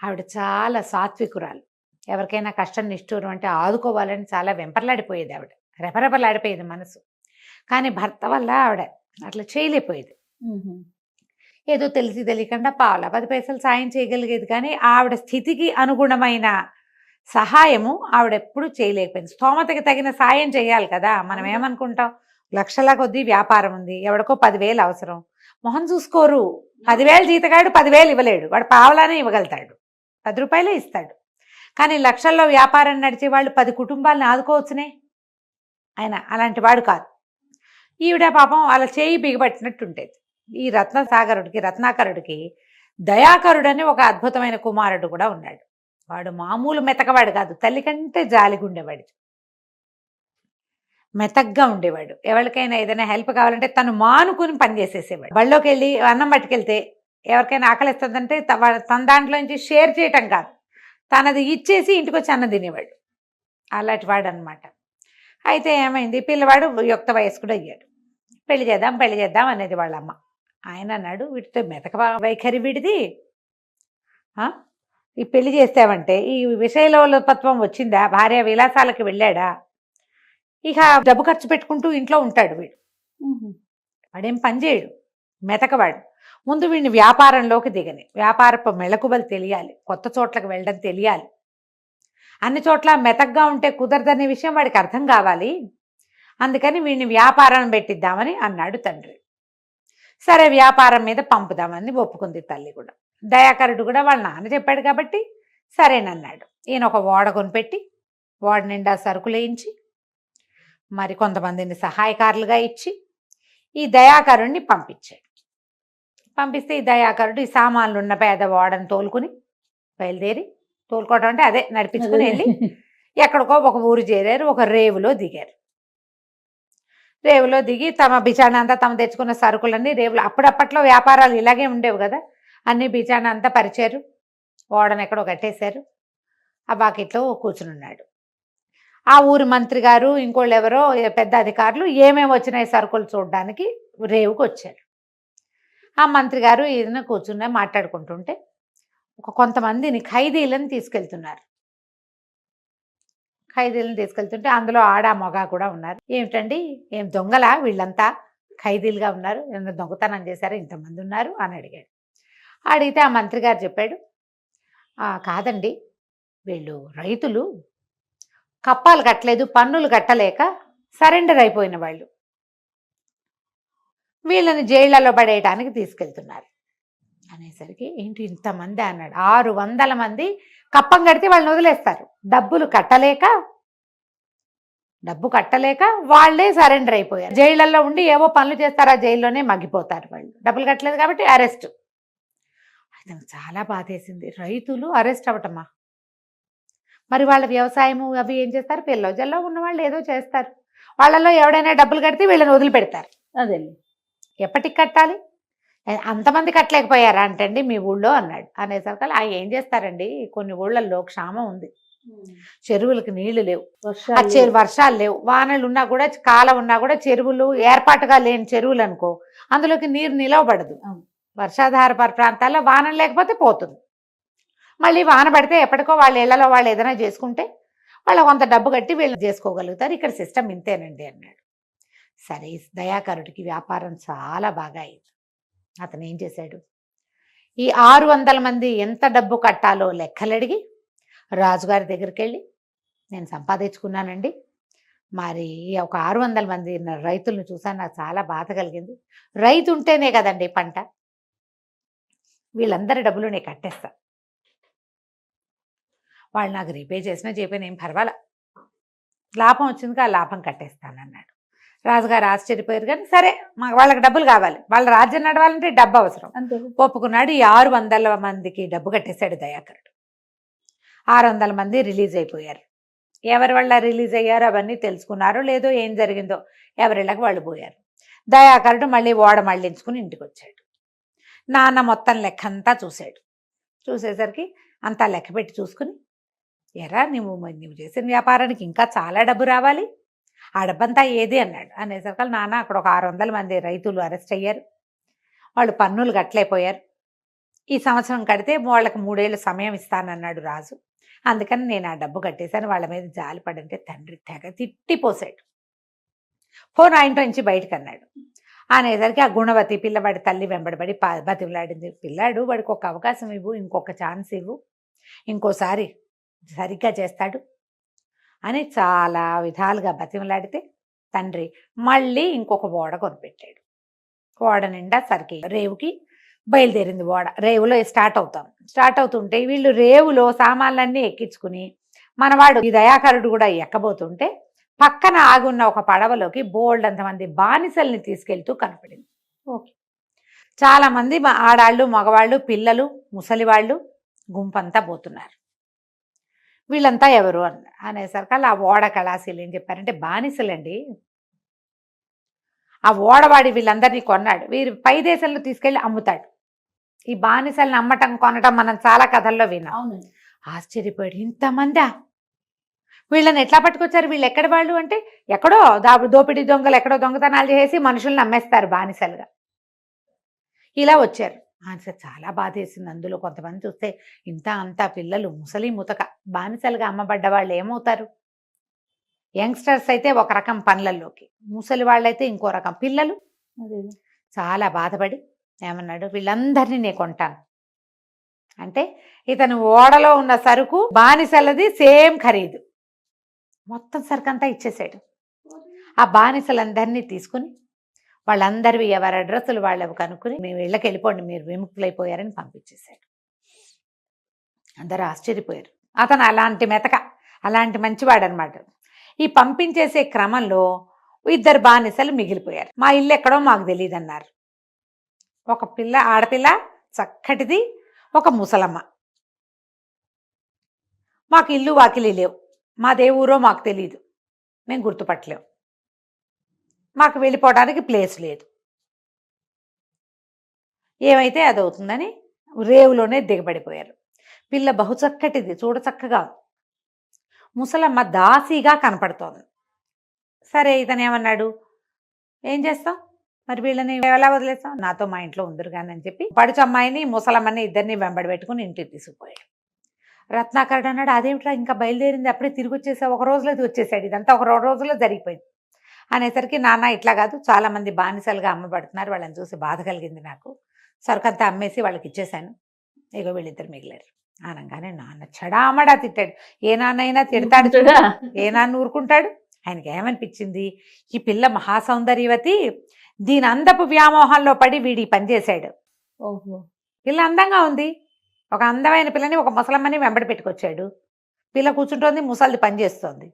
ఆవిడ చాలా సాత్వికురాలు. ఎవరికైనా కష్టం నిష్ఠూరం అంటే ఆదుకోవాలని చాలా వెంపర్లాడిపోయేది ఆవిడ. రెపరెపలాడిపోయేది మనసు. కానీ భర్త వల్ల ఆవిడ అట్లా చేయలేకపోయేది. ఏదో తెలిసి తెలియకుండా పావులా 10 పైసలు సాయం చేయగలిగేది. కానీ ఆవిడ స్థితికి అనుగుణమైన సహాయము ఆవిడ ఎప్పుడు చేయలేకపోయింది. స్తోమతకి తగిన సాయం చేయాలి కదా. మనం ఏమనుకుంటాం, లక్షల కొద్దీ వ్యాపారం ఉంది, ఎవడికో 10,000 అవసరం, మొహం చూసుకోరు. 10,000 జీతగాడు 10,000 ఇవ్వలేడు, వాడు పావలానే ఇవ్వగలుగుతాడు, 10 రూపాయలే ఇస్తాడు. కానీ లక్షల్లో వ్యాపారం నడిచే వాళ్ళు 10 కుటుంబాలను ఆదుకోవచ్చునే. ఆయన అలాంటి వాడు కాదు. ఈవిడ పాపం అలా చేయి బిగబట్టినట్టు ఉండేది. ఈ రత్నాకరుడికి దయాకరుడని ఒక అద్భుతమైన కుమారుడు కూడా ఉన్నాడు. వాడు మామూలు మెతకవాడు కాదు, తల్లి కంటే జాలిగుండేవాడు, మెతగ్గా ఉండేవాడు. ఎవరికైనా ఏదైనా హెల్ప్ కావాలంటే తను మానుకుని పని చేసేసేవాడు. బళ్ళోకి వెళ్ళి అన్నం పట్టుకెళ్తే ఎవరికైనా ఆకలిస్తుందంటే తన దాంట్లో నుంచి షేర్ చేయటం కాదు, తనది ఇచ్చేసి ఇంటికి వచ్చి అన్నం తినేవాడు. అలాంటి వాడు అనమాట. అయితే ఏమైంది, పిల్లవాడు యుక్త వయస్కుడు అయ్యాడు. పెళ్లి చేద్దాం అనేది వాళ్ళ అమ్మ. ఆయన అన్నాడు, వీటితో మెతక వైఖరి వీడిది, ఈ పెళ్లి చేస్తావంటే ఈ విషయలోపత్వం వచ్చిందా, భార్య విలాసాలకు వెళ్ళాడా, ఇక డబ్బు ఖర్చు పెట్టుకుంటూ ఇంట్లో ఉంటాడు వీడు, వాడేం పని చేయడు, మెతకవాడు. ముందు వీడిని వ్యాపారంలోకి దిగని, వ్యాపారపు మెళకువలు తెలియాలి, కొత్త చోట్లకు వెళ్ళడం తెలియాలి, అన్ని చోట్ల మెతగ్గా ఉంటే కుదరదనే విషయం వాడికి అర్థం కావాలి, అందుకని వీడిని వ్యాపారం పెట్టిద్దామని అన్నాడు తండ్రి. సరే వ్యాపారం మీద పంపుదామని ఒప్పుకుంది తల్లి కూడా. దయాకరుడు కూడా వాళ్ళ నాన్న చెప్పాడు కాబట్టి సరేనన్నాడు. ఈయన ఒక ఓడ కొనిపెట్టి ఓడ నిండా సరుకులు వేయించి మరి కొంతమందిని సహాయకారులుగా ఇచ్చి ఈ దయాకరుణ్ణి పంపించాడు. పంపిస్తే ఈ దయాకరుడు ఈ సామాన్లు ఉన్న పేద ఓడను తోలుకుని బయలుదేరి, తోలుకోవడం అంటే అదే నడిపించుకుని వెళ్ళి ఎక్కడికో ఒక ఊరు చేరారు. ఒక రేవులో దిగారు. రేవులో దిగి తమ బిచానా అంతా తమ తెచ్చుకున్న సరుకులన్నీ రేవులో, అప్పుడప్పట్లో వ్యాపారాలు ఇలాగే ఉండేవి కదా, అన్ని బిచానా అంతా పరిచారు. ఓడను ఎక్కడో కట్టేశారు. ఆ బాకెట్లో కూర్చుని ఉన్నాడు. ఆ ఊరి మంత్రి గారు ఇంకోళ్ళు ఎవరో పెద్ద అధికారులు ఏమేమి వచ్చినాయి సరుకులు చూడడానికి రేవుకు వచ్చారు. ఆ మంత్రి గారు ఈయన కూర్చుని మాట్లాడుకుంటుంటే కొంతమందిని ఖైదీలను తీసుకెళ్తున్నారు. ఖైదీలను తీసుకెళ్తుంటే అందులో ఆడ మగ కూడా ఉన్నారు. ఏమిటండి, ఏం దొంగలా వీళ్ళంతా ఖైదీలుగా ఉన్నారు, ఏమైనా దొంగతనం చేశారా, ఇంతమంది ఉన్నారు అని అడిగాడు. అడిగితే ఆ మంత్రి గారు చెప్పాడు, కాదండి, వీళ్ళు రైతులు కప్పాలు కట్టలేదు, పన్నులు కట్టలేక సరెండర్ అయిపోయిన వాళ్ళు, వీళ్ళని జైళ్లలో పడేయటానికి తీసుకెళ్తున్నారు అనేసరికి ఏంటి ఇంతమంది అన్నాడు. 600 మంది కప్పం కడితే వాళ్ళని వదిలేస్తారు, డబ్బు కట్టలేక వాళ్ళే సరెండర్ అయిపోయారు. జైళ్లలో ఉండి ఏవో పనులు చేస్తారు, ఆ జైల్లోనే మగ్గిపోతారు వాళ్ళు, డబ్బులు కట్టలేదు కాబట్టి అరెస్ట్. అది చాలా బాధేసింది. రైతులు అరెస్ట్ అవ్వటమా, మరి వాళ్ళ వ్యవసాయము అవి ఏం చేస్తారు, పిల్లో జల్లో ఉన్న వాళ్ళు ఏదో చేస్తారు, వాళ్ళలో ఎవడైనా డబ్బులు కడితే వీళ్ళని వదిలిపెడతారు. అదే ఎప్పటికి కట్టాలి, అంతమంది కట్టలేకపోయారా అంటండి మీ ఊళ్ళో అన్నాడు. అనేసరికి ఏం చేస్తారండి, కొన్ని ఊళ్ళల్లో క్షామం ఉంది, చెరువులకు నీళ్లు లేవు, వర్షాలు లేవు, వానలు ఉన్నా కూడా కాలం ఉన్నా కూడా చెరువులు ఏర్పాటుగా లేని చెరువులు అనుకో, అందులోకి నీరు నిలవబడదు. వర్షాధార ప్రాంతాల్లో వానలు లేకపోతే పోతుంది. మళ్ళీ వాన పడితే ఎప్పటికో వాళ్ళ ఇళ్లలో వాళ్ళు ఏదైనా చేసుకుంటే వాళ్ళు కొంత డబ్బు కట్టి వీళ్ళు చేసుకోగలుగుతారు. ఇక్కడ సిస్టమ్ ఇంతేనండి అన్నాడు. సరే, దయాకరుడికి వ్యాపారం చాలా బాగా అయింది. అతను ఏం చేశాడు, ఈ 600 మంది ఎంత డబ్బు కట్టాలో లెక్కలడిగి రాజుగారి దగ్గరికి వెళ్ళి, నేను సంపాదించుకున్నానండి, మరి ఒక 600 మంది రైతులను చూసాను, నాకు చాలా బాధ కలిగింది, రైతు ఉంటేనే కదండి పంట, వీళ్ళందరి డబ్బులు నేను కట్టేస్తా, వాళ్ళు నాకు రీపే చేసినా చెప్పిన ఏం పర్వాలా, లాభం వచ్చిందిగా ఆ లాభం కట్టేస్తానన్నాడు. రాజుగారు ఆశ్చర్యపోయారు. కానీ సరే, వాళ్ళకి డబ్బులు కావాలి, వాళ్ళ రాజ్యం నడవాలంటే డబ్బు అవసరం, ఒప్పుకున్నాడు. ఈ 600 మందికి డబ్బు కట్టేశాడు దయాకరుడు. 600 మంది రిలీజ్ అయిపోయారు. ఎవరి వల్ల రిలీజ్ అయ్యారో అవన్నీ తెలుసుకున్నారో లేదో, ఏం జరిగిందో ఎవరిళ్ళకి వాళ్ళు పోయారు. దయాకరుడు మళ్ళీ ఓడ మళ్ళించుకుని ఇంటికి వచ్చాడు. నాన్న మొత్తం లెక్క అంతా చూశాడు. చూసేసరికి అంతా లెక్క పెట్టి చూసుకుని, ఎరా నువ్వు చేసిన వ్యాపారానికి ఇంకా చాలా డబ్బు రావాలి, ఆ డబ్బంతా ఏది అన్నాడు. అనేసరికి నాన్న అక్కడ ఒక 600 మంది రైతులు అరెస్ట్ అయ్యారు, వాళ్ళు పన్నులు కట్టలేకపోయారు, ఈ సంవత్సరం కడితే వాళ్ళకి 3 ఏళ్ళు సమయం ఇస్తానన్నాడు రాజు, అందుకని నేను ఆ డబ్బు కట్టేశాను, వాళ్ళ మీద జాలి పడంటే తండ్రి తెగ తిట్టిపోసాడు. ఫోన్ ఇంట్లో నుంచి బయటకు అన్నాడు. అనేసరికి ఆ గుణవతి పిల్లవాడి తల్లి వెంబడబడి బతిమలాడింది. పిల్లాడు, వాడికి ఒక అవకాశం ఇవ్వు, ఇంకొక ఛాన్స్ ఇవ్వు, ఇంకోసారి సరిగ్గా చేస్తాడు అని చాలా విధాలుగా బతిమలాడితే తండ్రి మళ్ళీ ఇంకొక ఓడ కొనిపెట్టాడు. ఓడ నిండా సరికి రేవుకి బయలుదేరింది ఓడ. రేవులో స్టార్ట్ అవుతుంటే వీళ్ళు రేవులో సామాన్లన్నీ ఎక్కించుకుని మనవాడు ఈ దయాకరుడు కూడా ఎక్కబోతుంటే పక్కన ఆగున్న ఒక పడవలోకి బోల్డ్ అంతమంది బానిసల్ని తీసుకెళ్తూ కనపడింది. ఓకే, చాలా మంది ఆడాళ్ళు, మగవాళ్ళు, పిల్లలు, ముసలివాళ్ళు గుంపంతా పోతున్నారు. వీళ్ళంతా ఎవరు అనేసరికి ఆ ఓడ కళాశీలు ఏం చెప్పారంటే బానిసలండి, ఆ ఓడవాడి వీళ్ళందరినీ కొన్నాడు, వీరు పై దేశంలో తీసుకెళ్ళి అమ్ముతాడు. ఈ బానిసల్ని అమ్మటం కొనటం మనం చాలా కథల్లో విన్నాం. ఆశ్చర్యపోయాడు, ఇంతమందా, వీళ్ళని ఎట్లా పట్టుకొచ్చారు, వీళ్ళు ఎక్కడ వాళ్ళు అంటే, ఎక్కడో దోపిడీ దొంగలు ఎక్కడో దొంగతనాలు చేసి మనుషుల్ని అమ్మేస్తారు బానిసలుగా, ఇలా వచ్చారు. చాలా బాధేసింది. అందులో కొంతమంది చూస్తే ఇంత అంతా పిల్లలు, ముసలి ముతక బానిసలుగా అమ్మబడ్డ వాళ్ళు ఏమవుతారు, యంగ్స్టర్స్ అయితే ఒక రకం పనులలోకి, ముసలి వాళ్ళైతే ఇంకో రకం, పిల్లలు. చాలా బాధపడి ఏమన్నాడు, వీళ్ళందరినీ నేను కొంటాను, అంటే ఇతను ఓడలో ఉన్న సరుకు బానిసలది సేమ్ ఖరీదు, మొత్తం సరుకు అంతా ఇచ్చేసాడు. ఆ బానిసలందరినీ తీసుకుని వాళ్ళందరివి ఎవరి అడ్రస్సులు వాళ్ళవి కనుక్కుని మేము ఇళ్ళకి వెళ్ళిపోండి, మీరు విముక్తులైపోయారని పంపించేశాడు. అందరూ ఆశ్చర్యపోయారు. అతను అలాంటి మంచివాడు అనమాట. ఈ పంపించేసే క్రమంలో 2 బానిసలు మిగిలిపోయారు. మా ఇల్లు ఎక్కడో మాకు తెలియదు అన్నారు. ఒక ఆడపిల్ల చక్కటిది, ఒక ముసలమ్మ. మాకు ఇల్లు వాకిలి లేవు, మాదే ఊరో మాకు తెలియదు, మేము గుర్తుపట్టలేము, మాకు వెళ్ళిపోవడానికి ప్లేస్ లేదు, ఏమైతే అది అవుతుందని రేవులోనే దిగబడిపోయారు. పిల్ల బహుచక్కటిది, చూడచక్కగా, ముసలమ్మ దాసీగా కనపడుతోంది. సరే ఇతను ఏమన్నాడు, ఏం చేస్తాం మరి వీళ్ళని ఎలా వదిలేస్తాం, నాతో మా ఇంట్లో ఉందరు కానీ అని చెప్పి పడుచు అమ్మాయిని ముసలమ్మని ఇద్దరిని వెంబడి పెట్టుకుని ఇంటికి తీసుకుపోయాడు. రత్నాకరుడు అన్నాడు, అదేమిట్రా ఇంకా బయలుదేరింది, అప్పుడే తిరిగి వచ్చేసా, ఒక రోజులో వచ్చేసాడు, ఇదంతా ఒక 2 రోజుల్లో జరిగిపోయింది అనేసరికి, నాన్న ఇట్లా కాదు, చాలామంది బానిసలుగా అమ్మబడుతున్నారు, వాళ్ళని చూసి బాధ కలిగింది నాకు, సరుకంతా అమ్మేసి వాళ్ళకి ఇచ్చేశాను, ఇగో వీళ్ళిద్దరు మిగిలారు అనగానే నాన్న చెడామడా తిట్టాడు. ఏ నాన్న అయినా తిడతాడు చూడ, ఏ నాన్న ఊరుకుంటాడు. ఆయనకి ఏమనిపించింది, ఈ పిల్ల మహాసౌందర్యవతి, దీని అందపు వ్యామోహంలో పడి వీడి పనిచేశాడు. ఓహో, పిల్ల అందంగా ఉంది, ఒక అందమైన పిల్లని ఒక ముసలమ్మని వెంబడి పెట్టుకొచ్చాడు, పిల్ల కూర్చుంటోంది, ముసలిది పనిచేస్తోంది.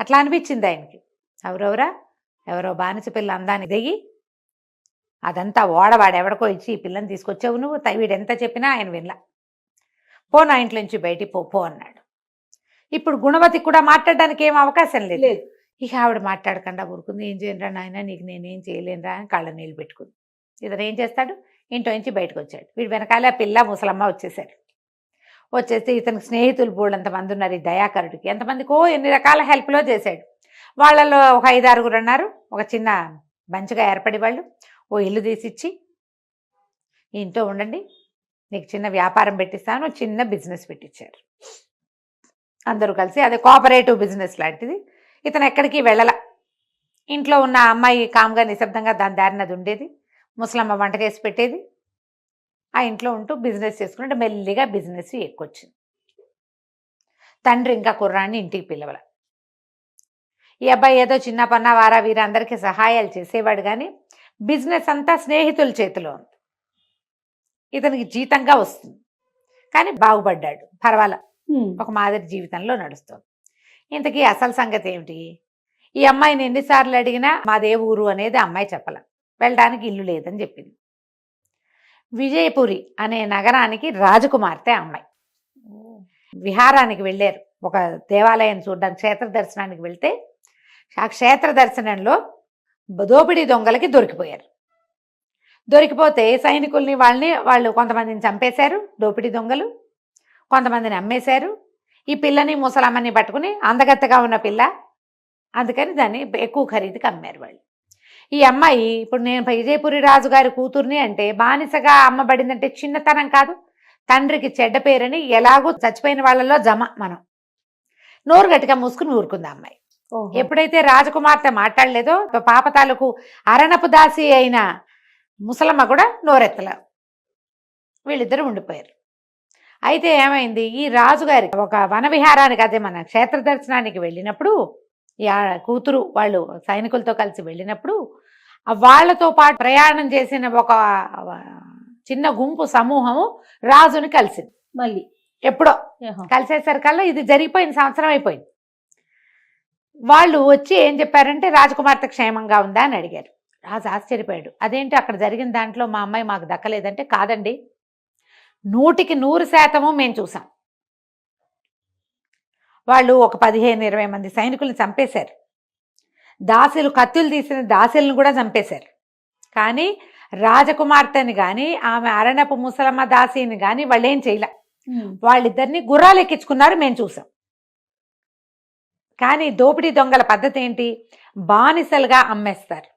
అట్లా అనిపించింది ఆయనకి. ఎవరో బానిస పిల్ల అందాన్ని దిగి అదంతా ఓడవాడెవడికో ఇచ్చి ఈ పిల్లని తీసుకొచ్చావు నువ్వు, వీడెంత చెప్పినా ఆయన వినలా. పో నా ఇంట్లో నుంచి బయటికి పో అన్నాడు. ఇప్పుడు గుణవతి కూడా మాట్లాడడానికి ఏం అవకాశం లేదు. ఇక ఆవిడ మాట్లాడకుండా ఊరుకుంది. ఏం చేయనురా నాయన, నీకు నేనేం చేయలేనురా అని కళ్ళ నీళ్ళు పెట్టుకుంది. ఇతను ఏం చేస్తాడు, ఇంట్లో నుంచి బయటకు వచ్చాడు. వీడు వెనకాల పిల్ల ముసలమ్మ వచ్చేసాడు. వచ్చేస్తే ఇతనికి స్నేహితులు బోళ్ళంతమంది ఉన్నారు. ఈ దయాకరుడికి ఎంతమందికో ఎన్ని రకాల హెల్ప్లో చేశాడు. వాళ్ళలో ఒక 5-6 ఉన్నారు. ఒక చిన్న మంచిగా ఏర్పడి వాళ్ళు ఓ ఇల్లు తీసిచ్చి, ఈ ఇంట్లో ఉండండి, నీకు చిన్న వ్యాపారం పెట్టిస్తాను, చిన్న బిజినెస్ పెట్టించారు. అందరూ కలిసి, అదే కోఆపరేటివ్ బిజినెస్ లాంటిది. ఇతను ఎక్కడికి వెళ్ళల, ఇంట్లో ఉన్న అమ్మాయి కామ్గా నిశ్శబ్దంగా దాని దారినది ఉండేది, ముసలమ్మ వంట చేసి పెట్టేది, ఆ ఇంట్లో ఉంటూ బిజినెస్ చేసుకుంటే మెల్లిగా బిజినెస్ ఎక్కువచ్చింది. తండ్రి ఇంకా కుర్రాన్ని ఇంటికి పిలవల. ఈ అబ్బాయి ఏదో చిన్న పన్న వారా వీర అందరికీ సహాయాలు చేసేవాడు, కానీ బిజినెస్ అంతా స్నేహితుల చేతిలో ఉంది. ఇతనికి జీతంగా వస్తుంది, కానీ బాగుపడ్డాడు, పర్వాలా, ఒక మాదిరి జీవితంలో నడుస్తుంది. ఇంతకీ అసలు సంగతి ఏమిటి, ఈ అమ్మాయిని ఎన్నిసార్లు అడిగినా మాదే ఊరు అనేది అమ్మాయి చెప్పాల, వెళ్ళడానికి ఇల్లు లేదని చెప్పింది. విజయపురి అనే నగరానికి రాజకుమార్తె అమ్మాయి. విహారానికి వెళ్ళారు, ఒక దేవాలయం చూడడానికి, క్షేత్ర దర్శనానికి వెళ్తే ఆ క్షేత్ర దర్శనంలో దోపిడీ దొంగలకి దొరికిపోయారు. దొరికిపోతే సైనికుల్ని వాళ్ళు కొంతమందిని చంపేశారు, దోపిడీ దొంగలు కొంతమందిని అమ్మేశారు. ఈ పిల్లని ముసలమ్మని పట్టుకుని, అందగత్తగా ఉన్న పిల్ల, అందుకని దాన్ని ఎక్కువ ఖరీదుకి అమ్మారు వాళ్ళు. ఈ అమ్మాయి ఇప్పుడు నేను విజయపురి రాజుగారి కూతుర్ని అంటే బానిసగా అమ్మబడిందంటే చిన్నతనం కాదు, తండ్రికి చెడ్డ పేరని ఎలాగూ చచ్చిపోయిన వాళ్ళలో మనం నోరు గట్టిగా మూసుకుని ఊరుకుంది అమ్మాయి. ఎప్పుడైతే రాజకుమార్తె మాట్లాడలేదో పాప తాలూకు అరణపు దాసి అయిన ముసలమ్మ కూడా నోరెత్తల, వీళ్ళిద్దరూ ఉండిపోయారు. అయితే ఏమైంది, ఈ రాజుగారి ఒక వనవిహారానికి, అదే మన క్షేత్ర దర్శనానికి వెళ్ళినప్పుడు, ఈ కూతురు వాళ్ళు సైనికులతో కలిసి వెళ్ళినప్పుడు వాళ్లతో పాటు ప్రయాణం చేసిన ఒక చిన్న గుంపు సమూహము రాజుని కలిసింది. మళ్ళీ ఎప్పుడో కలిసేసరికల్లా ఇది జరిగిపోయింది, సంవత్సరం అయిపోయింది. వాళ్ళు వచ్చి ఏం చెప్పారంటే, రాజకుమార్తె క్షేమంగా ఉందా అని అడిగారు. రాజు ఆశ్చర్యపోయాడు. అదేంటి అక్కడ జరిగిన దాంట్లో మా అమ్మాయి మాకు దక్కలేదంటే, కాదండి, 100% మేము చూసాం. వాళ్ళు ఒక 15-20 మంది సైనికుల్ని చంపేశారు, దాసులు కత్తులు తీసిన దాసులను కూడా చంపేశారు. కానీ రాజకుమార్తెని కానీ ఆమె అరణపు ముసలమ్మ దాసిని కానీ వాళ్ళు ఏం చేయలే. వాళ్ళిద్దరిని గుర్రాలు ఎక్కించుకున్నారు, మేము చూసాం. కానీ దోపిడీ దొంగల పద్ధతి ఏంటి, బానిసలుగా అమ్మేస్తారు.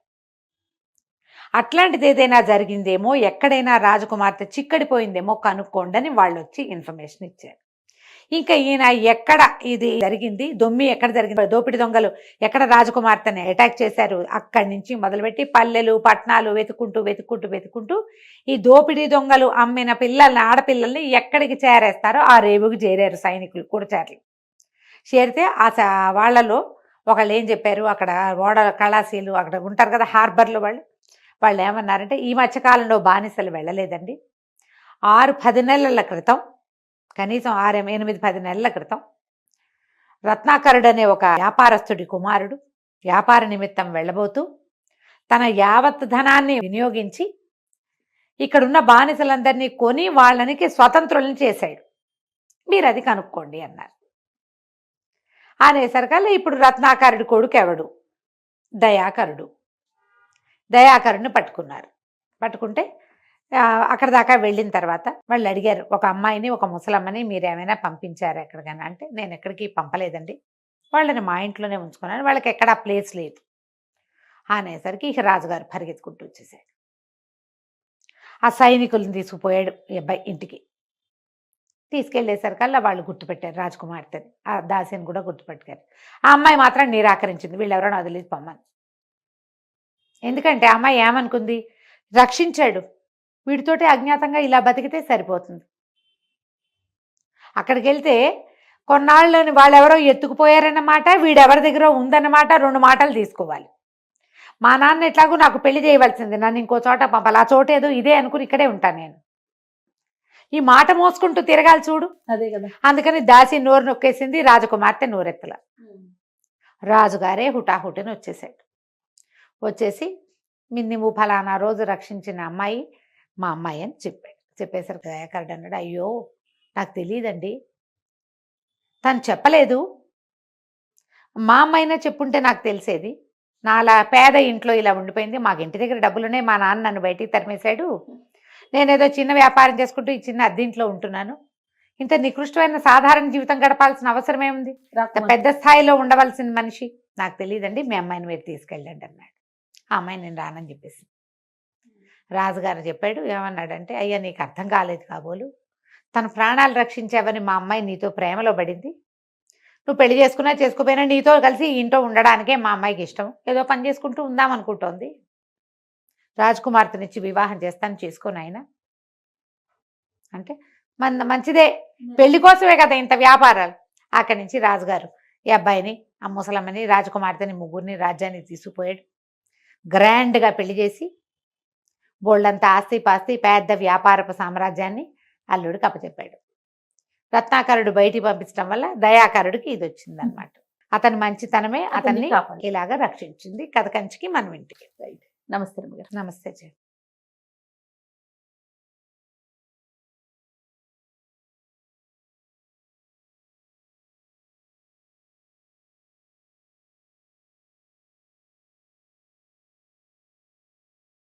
అట్లాంటిది ఏదైనా జరిగిందేమో, ఎక్కడైనా రాజకుమార్తె చిక్కడిపోయిందేమో కనుక్కోండి అని వాళ్ళు వచ్చి ఇన్ఫర్మేషన్ ఇచ్చారు. ఇంకా ఈయన ఎక్కడ ఇది జరిగింది, దొమ్మి ఎక్కడ జరిగింది, దోపిడి దొంగలు ఎక్కడ రాజకుమార్తెని అటాక్ చేశారు, అక్కడి నుంచి మొదలుపెట్టి పల్లెలు పట్టణాలు వెతుక్కుంటూ ఈ దోపిడీ దొంగలు అమ్మిన పిల్లల్ని, ఆడపిల్లల్ని ఎక్కడికి చేరేస్తారో ఆ రేవుకి చేరారు సైనికులు కూడచారులు. చేరితే వాళ్ళలో ఒకళ్ళు ఏం చెప్పారు, అక్కడ ఓడ కళాశీలు అక్కడ ఉంటారు కదా హార్బర్లో, వాళ్ళు ఏమన్నారంటే, ఈ మధ్యకాలంలో బానిసలు వెళ్ళలేదండి, 6-10 నెలల క్రితం, కనీసం 6-8-10 నెలల క్రితం రత్నాకరుడు అనే ఒక వ్యాపారస్తుడి కుమారుడు వ్యాపార నిమిత్తం వెళ్ళబోతూ తన యావత్ ధనాన్ని వినియోగించి ఇక్కడున్న బానిసలందరినీ కొని వాళ్ళనికి స్వతంత్రులను చేశాడు, మీరు అది కనుక్కోండి అన్నారు. అనేసరికల్లా ఇప్పుడు రత్నాకరుడి కొడుకు ఎవడు, దయాకరుడిని పట్టుకుంటే అక్కడ దాకా వెళ్ళిన తర్వాత వాళ్ళు అడిగారు, ఒక అమ్మాయిని ఒక ముసలమ్మని మీరేమైనా పంపించారు ఎక్కడికైనా అంటే, నేను ఎక్కడికి పంపలేదండి, వాళ్ళని మా ఇంట్లోనే ఉంచుకున్నాను, వాళ్ళకి ఎక్కడా ప్లేస్ లేదు అనేసరికి ఇక రాజుగారు పరిగెత్తుకుంటూ వచ్చేసాడు. ఆ సైనికులను తీసుకుపోయాడు ఈ అబ్బాయి ఇంటికి. తీసుకెళ్ళేసరికల్లా వాళ్ళు గుర్తుపెట్టారు రాజకుమార్తెని, ఆ దాసిని కూడా గుర్తుపెట్టారు. ఆ అమ్మాయి మాత్రం నిరాకరించింది, వీళ్ళెవరైనా వదిలేసి పొమ్మని. ఎందుకంటే ఆ అమ్మాయి ఏమనుకుంది, రక్షించాడు, వీడితోటి అజ్ఞాతంగా ఇలా బతికితే సరిపోతుంది. అక్కడికి వెళ్తే కొన్నాళ్ళని వాళ్ళెవరో ఎత్తుకుపోయారన్నమాట, వీడెవరి దగ్గర ఉందన్నమాట, 2 మాటలు తీసుకోవాలి. మా నాన్న ఎట్లాగూ నాకు పెళ్లి చేయవలసింది, నన్ను ఇంకో చోట పంపాలి, ఆ చోట ఏదో ఇదే అనుకుని ఇక్కడే ఉంటాను నేను, ఈ మాట మోసుకుంటూ తిరగాలి చూడు. అదే కదా. అందుకని దాసి నోరు నొక్కేసింది, రాజకుమార్తె నోరెత్తల. రాజుగారే హుటాహుటిని వచ్చేసి నువ్వు ఫలానా రోజు రక్షించిన అమ్మాయి మా అమ్మాయి అని చెప్పేసరికి దయాకరుడు అన్నాడు, అయ్యో నాకు తెలియదండి, తను చెప్పలేదు, మా అమ్మాయినా చెప్పుంటే నాకు తెలిసేది, నా అలా పేద ఇంట్లో ఇలా ఉండిపోయింది, మాకు ఇంటి దగ్గర డబ్బులునే, మా నాన్న నన్ను బయటికి తరిమేశాడు, నేనేదో చిన్న వ్యాపారం చేసుకుంటూ ఈ చిన్న అద్దెంట్లో ఉంటున్నాను, ఇంత నికృష్టమైన సాధారణ జీవితం గడపాల్సిన అవసరం ఏముంది, పెద్ద స్థాయిలో ఉండవలసిన మనిషి, నాకు తెలియదండి, మీ అమ్మాయిని మీరు తీసుకెళ్ళండి అన్నాడు. ఆ అమ్మాయి నేను రానని చెప్పేసి రాజుగారు చెప్పాడు. ఏమన్నాడంటే, అయ్యా నీకు అర్థం కాలేదు కాబోలు, తన ప్రాణాలు రక్షించావని మా అమ్మాయి నీతో ప్రేమలో పడింది, నువ్వు పెళ్లి చేసుకున్నా చేసుకోపోయినా నీతో కలిసి ఇంట్లో ఉండడానికే మా అమ్మాయికి ఇష్టం, ఏదో పని చేసుకుంటూ ఉందామనుకుంటోంది, రాజకుమార్తెనిచ్చి వివాహం చేస్తాను, చేసుకోను ఆయన అంటే మంచిదే, పెళ్లి కోసమే కదా ఇంత వ్యాపారాలు. అక్కడి నుంచి రాజుగారు ఈ అబ్బాయిని, ఆ ముసలమ్మని, రాజకుమార్తెని, ముగ్గురిని రాజ్యానికి తీసుకుపోయాడు. గ్రాండ్గా పెళ్లి చేసి బోల్డంత ఆస్తి పాస్తి పెద్ద వ్యాపారపు సామ్రాజ్యాన్ని అల్లుడికి అప్పచెప్పాడు. రత్నాకరుడు బయటికి పంపించడం వల్ల దయాకరుడికి ఇది వచ్చిందనమాట. అతని మంచితనమే అతన్ని ఇలాగా రక్షించింది. కథ కంచికి మనం ఇంటికి. నమస్తే. నమస్తే.